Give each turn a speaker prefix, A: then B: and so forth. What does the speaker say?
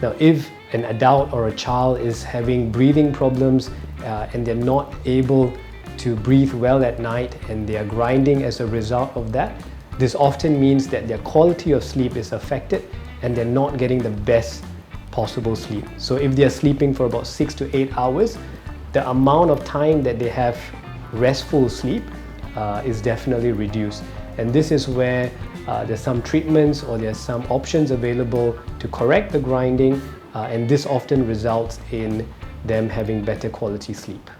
A: Now, if an adult or a child is having breathing problems and they're not able to breathe well at night and they are grinding as a result of that, this often means that their quality of sleep is affected and they're not getting the best possible sleep. So if they're sleeping for about 6 to 8 hours, the amount of time that they have restful sleep is definitely reduced. And this is where there's some treatments or there's some options available to correct the grinding, and this often results in them having better quality sleep.